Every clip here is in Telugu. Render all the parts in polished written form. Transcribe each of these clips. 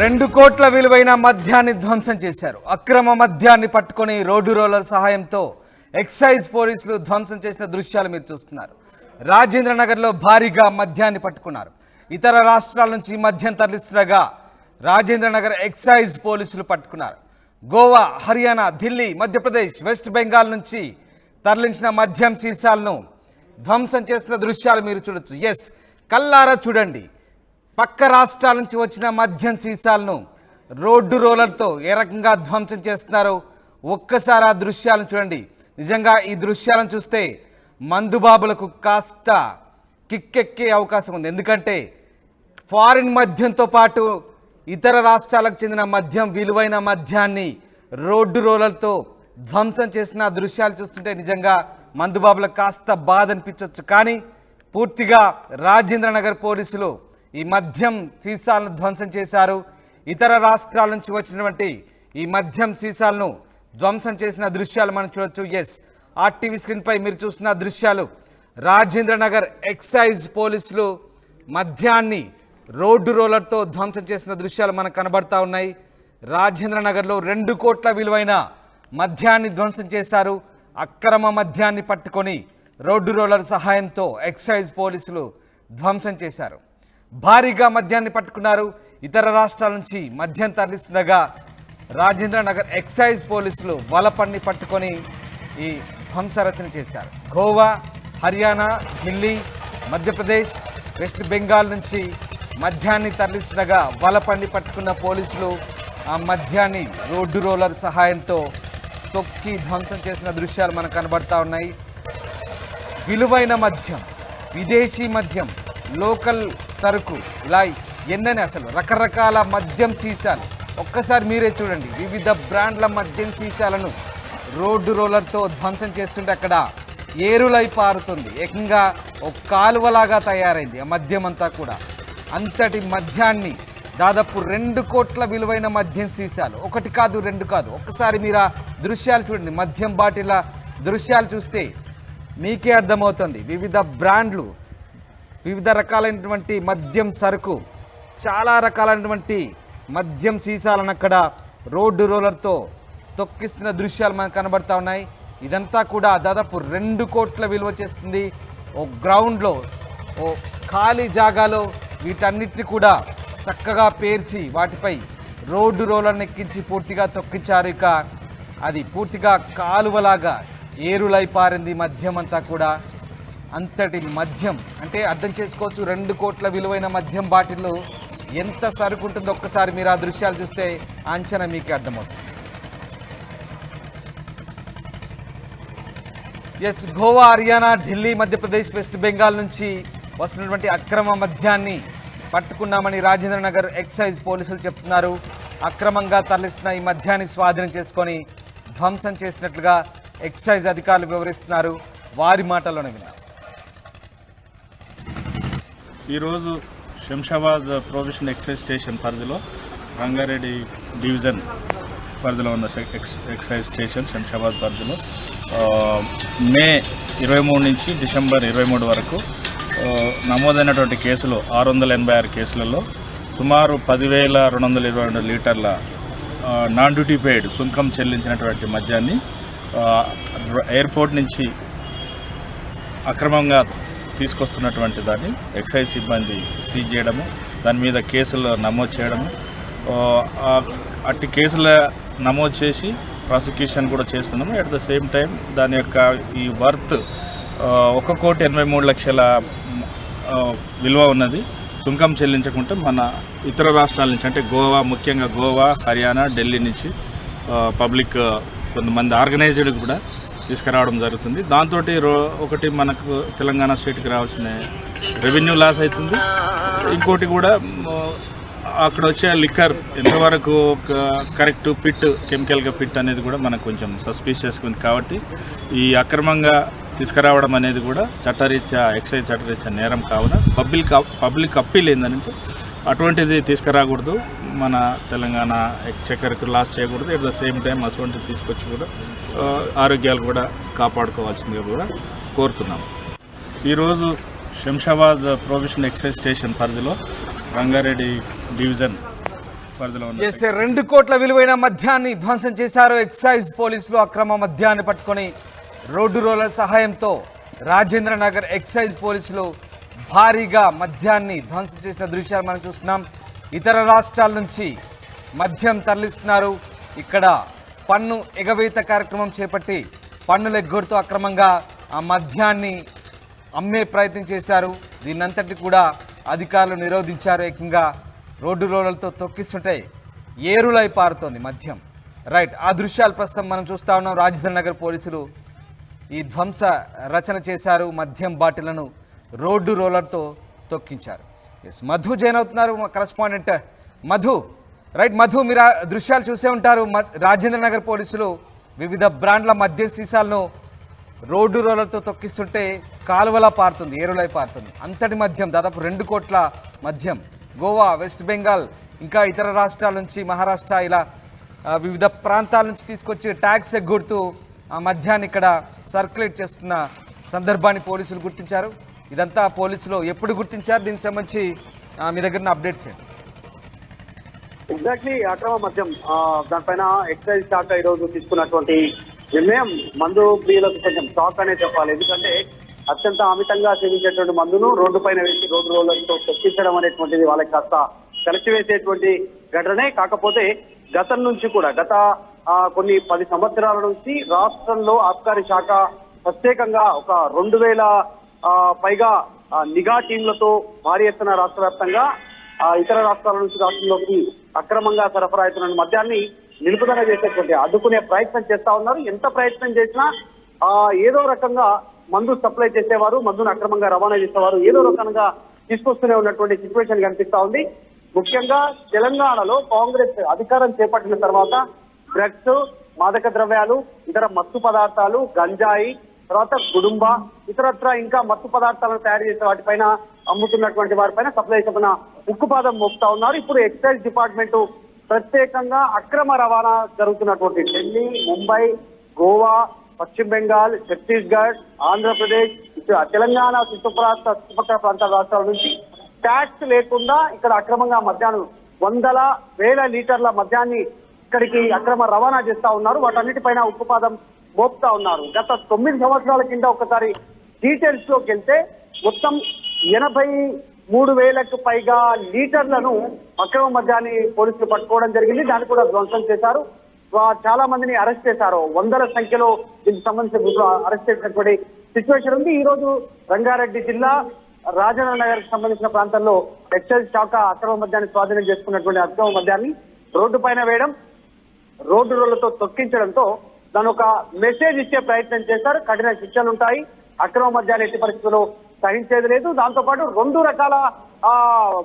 2 కోట్ల విలువైన మద్యాన్ని ధ్వంసం చేశారు. అక్రమ మద్యాన్ని పట్టుకొని రోడ్డు రోలర్ సహాయంతో ఎక్సైజ్ పోలీసులు ధ్వంసం చేసిన దృశ్యాలు మీరు చూస్తున్నారు. రాజేంద్ర నగర్లో భారీగా మద్యాన్ని పట్టుకున్నారు. ఇతర రాష్ట్రాల నుంచి మద్యం తరలిస్తుండగా రాజేంద్ర నగర్ ఎక్సైజ్ పోలీసులు పట్టుకున్నారు. గోవా, హర్యానా, ఢిల్లీ, మధ్యప్రదేశ్, వెస్ట్ బెంగాల్ నుంచి తరలించిన మద్యం సీసాలను ధ్వంసం చేసిన దృశ్యాలు మీరు చూడొచ్చు. ఎస్, కల్లారా చూడండి. పక్క రాష్ట్రాల నుంచి వచ్చిన మద్యం సీసాలను రోడ్డు రోలర్తో ఏ రకంగా ధ్వంసం చేస్తున్నారో ఒక్కసారి ఆ దృశ్యాలను చూడండి. నిజంగా ఈ దృశ్యాలను చూస్తే మందుబాబులకు కాస్త కిక్కెక్కే అవకాశం ఉంది. ఎందుకంటే ఫారిన్ మద్యంతో పాటు ఇతర రాష్ట్రాలకు చెందిన మద్యం, విలువైన మద్యాన్ని రోడ్డు రోలర్తో ధ్వంసం చేసిన దృశ్యాలు చూస్తుంటే నిజంగా మందుబాబులకు కాస్త బాధ అనిపించవచ్చు. కానీ పూర్తిగా రాజేంద్ర నగర్ పోలీసులు ఈ మద్యం సీసాలను ధ్వంసం చేశారు. ఇతర రాష్ట్రాల నుంచి వచ్చినటువంటి ఈ మద్యం సీసాలను ధ్వంసం చేసిన దృశ్యాలు మనం చూడొచ్చు. ఎస్, ఆర్టీవీ స్క్రీన్పై మీరు చూసిన దృశ్యాలు రాజేంద్ర నగర్ ఎక్సైజ్ పోలీసులు మద్యాన్ని రోడ్డు రోలర్తో ధ్వంసం చేసిన దృశ్యాలు మనకు కనబడతా ఉన్నాయి. రాజేంద్ర నగర్లో 2 కోట్ల విలువైన మద్యాన్ని ధ్వంసం చేశారు. అక్రమ మద్యాన్ని పట్టుకొని రోడ్డు రోలర్ సహాయంతో ఎక్సైజ్ పోలీసులు ధ్వంసం చేశారు. భారీగా మద్యాన్ని పట్టుకున్నారు. ఇతర రాష్ట్రాల నుంచి మద్యం తరలిస్తుండగా రాజేంద్ర నగర్ ఎక్సైజ్ పోలీసులు వలపన్ని పట్టుకొని ఈ ధ్వంసరచన చేశారు. గోవా, హర్యానా, ఢిల్లీ, మధ్యప్రదేశ్, వెస్ట్ బెంగాల్ నుంచి మద్యాన్ని తరలిస్తుండగా వలపన్ని పట్టుకున్న పోలీసులు ఆ మద్యాన్ని రోడ్డు రోలర్ సహాయంతో తొక్కి ధ్వంసం చేసిన దృశ్యాలు మనకు కనబడతా ఉన్నాయి. విలువైన మద్యం, విదేశీ మద్యం, లోకల్ సరుకు, ఇలా ఎన్నని అసలు రకరకాల మద్యం సీసాలు ఒక్కసారి మీరే చూడండి. వివిధ బ్రాండ్ల మద్యం సీసాలను రోడ్డు రోలర్తో ధ్వంసం చేస్తుంటే అక్కడ ఏరులై పారుతుంది. ఏకంగా ఒక కాలువలాగా తయారైంది ఆ మద్యం అంతా కూడా. అంతటి మద్యాన్ని దాదాపు 2 కోట్ల విలువైన మద్యం సీసాలు, 1 కాదు 2 కాదు. ఒక్కసారి మీరు ఆ దృశ్యాలు చూడండి. మద్యం బాటిల దృశ్యాలు చూస్తే మీకే అర్థమవుతుంది. వివిధ బ్రాండ్లు, వివిధ రకాలైనటువంటి మద్యం సరుకు, చాలా రకాలైనటువంటి మద్యం సీసాలను అక్కడ రోడ్డు రోలర్తో తొక్కిస్తున్న దృశ్యాలు మనకు కనబడతా ఉన్నాయి. ఇదంతా కూడా దాదాపు 2 కోట్ల విలువ చేస్తుంది. ఓ గ్రౌండ్లో, ఓ ఖాళీ జాగాలో వీటన్నిటిని కూడా చక్కగా పేర్చి వాటిపై రోడ్డు రోలర్ని ఎక్కించి పూర్తిగా తొక్కించారు. ఇక అది పూర్తిగా కాలువలాగా ఏరులై పారింది మద్యం అంతా కూడా. అంతటి మద్యం అంటే అర్థం చేసుకోవచ్చు. 2 కోట్ల విలువైన మద్యం బాటిల్లో ఎంత సరుకు ఉంటుందో ఒక్కసారి మీరు ఆ దృశ్యాలు చూస్తే అంచనా మీకే అర్థమవుతుంది. ఎస్, గోవా, హర్యానా, ఢిల్లీ, మధ్యప్రదేశ్, వెస్ట్ బెంగాల్ నుంచి వస్తున్నటువంటి అక్రమ మద్యాన్ని పట్టుకున్నామని రాజేంద్ర నగర్ ఎక్సైజ్ పోలీసులు చెప్తున్నారు. అక్రమంగా తరలిస్తున్న ఈ మద్యాన్ని స్వాధీనం చేసుకొని ధ్వంసం చేసినట్లుగా ఎక్సైజ్ అధికారులు వివరిస్తున్నారు. వారి మాటల్లోనే విన్నారు. ఈరోజు శంషాబాద్ ప్రొవిషన్ ఎక్సైజ్ స్టేషన్ పరిధిలో, రంగారెడ్డి డివిజన్ పరిధిలో ఉన్న ఎక్సైజ్ స్టేషన్ శంషాబాద్ పరిధిలో మే 23 నుంచి డిసెంబర్ 23 వరకు నమోదైనటువంటి కేసులు 686 కేసులలో సుమారు 10,222 లీటర్ల నాన్ డ్యూటీ పెయిడ్ సుంకం చెల్లించినటువంటి మద్యాన్ని ఎయిర్పోర్ట్ నుంచి అక్రమంగా తీసుకొస్తున్నటువంటి దాన్ని ఎక్సైజ్ సిబ్బంది సీజ్ చేయడము, దాని మీద కేసులు నమోదు చేయడము, అట్టి కేసుల నమోదు చేసి ప్రాసిక్యూషన్ కూడా చేస్తున్నాము. అట్ ద సేమ్ టైం దాని యొక్క ఈ వర్త్ 1,83,00,000 విలువ ఉన్నది. సుంకం చెల్లించకుంటే మన ఇతర రాష్ట్రాల నుంచి, అంటే గోవా, ముఖ్యంగా గోవా, హర్యానా, ఢిల్లీ నుంచి పబ్లిక్ కొంతమంది ఆర్గనైజ్డ్ కూడా తీసుకురావడం జరుగుతుంది. దాంతో ఒకటి మనకు తెలంగాణ స్టేట్కి రావాల్సిన రెవెన్యూ లాస్ అవుతుంది. ఇంకోటి కూడా అక్కడ వచ్చే లిక్కర్ ఎంతవరకు కరెక్ట్ ఫిట్, కెమికల్గా ఫిట్ అనేది కూడా మనకు కొంచెం సస్పీషియస్గా ఉంది. కాబట్టి ఈ అక్రమంగా తీసుకురావడం అనేది కూడా చట్టరీత్యా, ఎక్సైజ్ చట్టరీత్యా నేరం కావున పబ్లిక్ అప్పీల్ ఏంటంటే అటువంటిది తీసుకురాకూడదు. మన తెలంగాణ ఎక్స్చెక్కర్కి లాస్ చేయకూడదు. ఎట్ ద సేమ్ టైం అటువంటిది తీసుకొచ్చి కూడా ఆరోగ్యాలు కూడా కాపాడుకోవాల్సిందిగా కూడా కోరుతున్నాం. ఈరోజు శంషాబాద్ ప్రొవిషన్ ఎక్సైజ్ స్టేషన్ పరిధిలో, రంగారెడ్డి డివిజన్ పరిధిలో ఉన్న ఎస్ 2 కోట్ల విలువైన మద్యాన్ని ధ్వంసం చేశారు ఎక్సైజ్ పోలీసులు. అక్రమ మద్యాన్ని పట్టుకొని రోడ్డు రోలర్ సహాయంతో రాజేంద్ర నగర్ ఎక్సైజ్ పోలీసులు భారీగా మద్యాన్ని ధ్వంసం చేసిన దృశ్యాలు మనం చూస్తున్నాం. ఇతర రాష్ట్రాల నుంచి మద్యం తరలిస్తున్నారు. ఇక్కడ పన్ను ఎగవేత కార్యక్రమం చేపట్టి పన్నులు ఎగ్గొడుతూ అక్రమంగా ఆ మద్యాన్ని అమ్మే ప్రయత్నం చేశారు. దీన్నంతటి కూడా అధికారులు నిరోధించారు. ఏకంగా రోడ్డు రోలర్తో తొక్కిస్తుంటే ఏరులై పారుతోంది మద్యం. రైట్, ఆ దృశ్యాలు ప్రస్తుతం మనం చూస్తూ ఉన్నాం. రాజేంద్ర నగర్ పోలీసులు ఈ ధ్వంస రచన చేశారు. మద్యం బాటిళ్లను రోడ్డు రోలర్తో తొక్కించారు. ఎస్, మధు జాయిన్ అవుతున్నారు, మా కరెస్పాండెంట్ మధు. రైట్ మధు, మీరు ఆ దృశ్యాలు చూసే ఉంటారు. రాజేంద్ర నగర్ పోలీసులు వివిధ బ్రాండ్ల మద్యం సీసాలను రోడ్డు రోలర్తో తొక్కిస్తుంటే కాలువలా పారుతుంది, ఏరులై పారుతుంది. అంతటి మద్యం, దాదాపు 2 కోట్ల మద్యం గోవా, వెస్ట్ బెంగాల్, ఇంకా ఇతర రాష్ట్రాల నుంచి, మహారాష్ట్ర, ఇలా వివిధ ప్రాంతాల నుంచి తీసుకొచ్చి ట్యాక్స్ ఎగ్గొడుతూ ఆ మద్యాన్ని ఇక్కడ సర్క్యులేట్ చేస్తున్న సందర్భాన్ని పోలీసులు గుర్తించారు. ఇదంతా పోలీసులు ఎప్పుడు గుర్తించారు? దీనికి సంబంధించి మీ దగ్గర అప్డేట్స్ ఏంటి? ఎగ్జాక్ట్లీ అక్రమ మద్యం దానిపైన ఎక్సైజ్ శాఖ ఈరోజు తీసుకున్నటువంటి నిర్ణయం మందు ప్రియులకు కొంచెం షాక్ అనే చెప్పాలి. ఎందుకంటే అత్యంత అమితంగా సేవించేటువంటి మందును రోడ్డు పైన వేసి రోడ్డు రోడ్లతో తొక్కించడం అనేటువంటిది వాళ్ళకి కాస్త కలిసివేసేటువంటి ఘటనే. కాకపోతే గతం నుంచి కూడా గత కొన్ని 10 సంవత్సరాల నుంచి రాష్ట్రంలో ఆబ్కారీ శాఖ ప్రత్యేకంగా ఒక 2000 పైగా నిఘా టీంలతో భారీ ఎత్తున రాష్ట్ర వ్యాప్తంగా ఇతర రాష్ట్రాల నుంచి రాష్ట్రంలోకి అక్రమంగా సరఫరా అవుతున్న మద్యాన్ని నిలుపుదల చేసేటువంటి అడ్డుకునే ప్రయత్నం చేస్తా ఉన్నారు. ఎంత ప్రయత్నం చేసినా ఏదో రకంగా మందు సప్లై చేసేవారు, మందును అక్రమంగా రవాణా చేసేవారు ఏదో రకంగా తీసుకొస్తూనే ఉన్నటువంటి సిచ్యువేషన్ కనిపిస్తా ఉంది. ముఖ్యంగా తెలంగాణలో కాంగ్రెస్ అధికారం చేపట్టిన తర్వాత డ్రగ్స్, మాదక ద్రవ్యాలు, ఇతర మత్తు పదార్థాలు, గంజాయి, తర్వాత కుటుంబ ఇతరత్ర ఇంకా మత్తు పదార్థాలను తయారు చేసే వాటిపైన అమ్ముతున్నటువంటి వారిపైన సప్లై చేసిన ఉక్కుపాదం మోపుతా ఉన్నారు. ఇప్పుడు ఎక్సైజ్ డిపార్ట్మెంట్ ప్రత్యేకంగా అక్రమ రవాణా జరుగుతున్నటువంటి ఢిల్లీ, ముంబై, గోవా, పశ్చిమ బెంగాల్, ఛత్తీస్గఢ్, ఆంధ్రప్రదేశ్, తెలంగాణ చుట్టుపక్కల ప్రాంతాల రాష్ట్రాల నుంచి ట్యాక్స్ లేకుండా ఇక్కడ అక్రమంగా మద్యాన్ని 100,000 లీటర్ల మద్యాన్ని ఇక్కడికి అక్రమ రవాణా చేస్తా ఉన్నారు. వాటన్నిటిపైన ఉక్కుపాదం మోపుతా ఉన్నారు. గత 9 సంవత్సరాల కింద ఒకసారి డీటెయిల్స్ లోకి వెళ్తే మొత్తం 83,000కు పైగా లీటర్లను అక్రమ మద్యాన్ని పోలీసులు పట్టుకోవడం జరిగింది. దాన్ని కూడా ధ్వంసం చేశారు. చాలా మందిని అరెస్ట్ చేశారు. 100ల సంఖ్యలో దీనికి సంబంధించిన అరెస్ట్ చేసినటువంటి సిచ్యువేషన్ ఉంది. ఈ రోజు రంగారెడ్డి జిల్లా రాజేంద్ర నగర్ కి సంబంధించిన ప్రాంతాల్లో ఎక్సైజ్ శాఖ అక్రమ మద్యాన్ని స్వాధీనం చేసుకున్నటువంటి అక్రమ మద్యాన్ని రోడ్డు పైన వేయడం, రోడ్డు రోడ్లతో తొక్కించడంతో దాని ఒక మెసేజ్ ఇచ్చే ప్రయత్నం చేశారు. కఠిన శిక్షలు ఉంటాయి, అక్రమ మద్యాన్ని ఎట్టి పరిస్థితుల్లో సహించేది లేదు. దాంతోపాటు 2 రకాల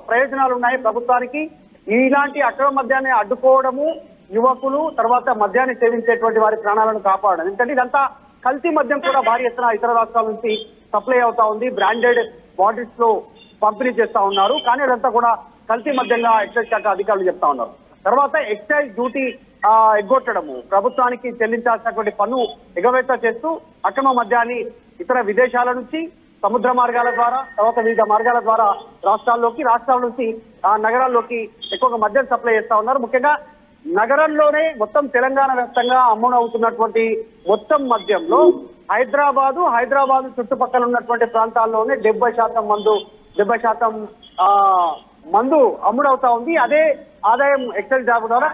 ప్రయోజనాలు ఉన్నాయి ప్రభుత్వానికి. ఇలాంటి అక్రమ మద్యాన్ని అడ్డుకోవడము, యువకులు తర్వాత మద్యాన్ని సేవించేటువంటి వారి ప్రాణాలను కాపాడడం. ఎందుకంటే ఇదంతా కల్తీ మద్యం కూడా భారీ ఎత్తున ఇతర రాష్ట్రాల నుంచి సప్లై అవుతా ఉంది. బ్రాండెడ్ బాటిల్స్ లో పంపిణీ చేస్తా ఉన్నారు. కానీ అదంతా కూడా కల్తీ మద్యంగా ఎక్సైజ్ శాఖ అధికారులు చెప్తా ఉన్నారు. తర్వాత ఎక్సైజ్ డ్యూటీ ఎగ్గొట్టడము, ప్రభుత్వానికి చెల్లించాల్సినటువంటి పన్ను ఎగవేత చేస్తూ అక్రమ మద్యాన్ని ఇతర విదేశాల నుంచి సముద్ర మార్గాల ద్వారా, తర్వాత వివిధ మార్గాల ద్వారా రాష్ట్రాల నుంచి నగరాల్లోకి ఎక్కువగా మద్యం సప్లై చేస్తా ఉన్నారు. ముఖ్యంగా నగరంలోనే మొత్తం తెలంగాణ వ్యాప్తంగా అమ్ముడవుతున్నటువంటి మొత్తం మద్యంలో హైదరాబాదు చుట్టుపక్కల ఉన్నటువంటి ప్రాంతాల్లోనే 70% మందు అమ్ముడవుతా ఉంది. అదే ఆదాయం ఎక్సైజ్ శాఖ ద్వారా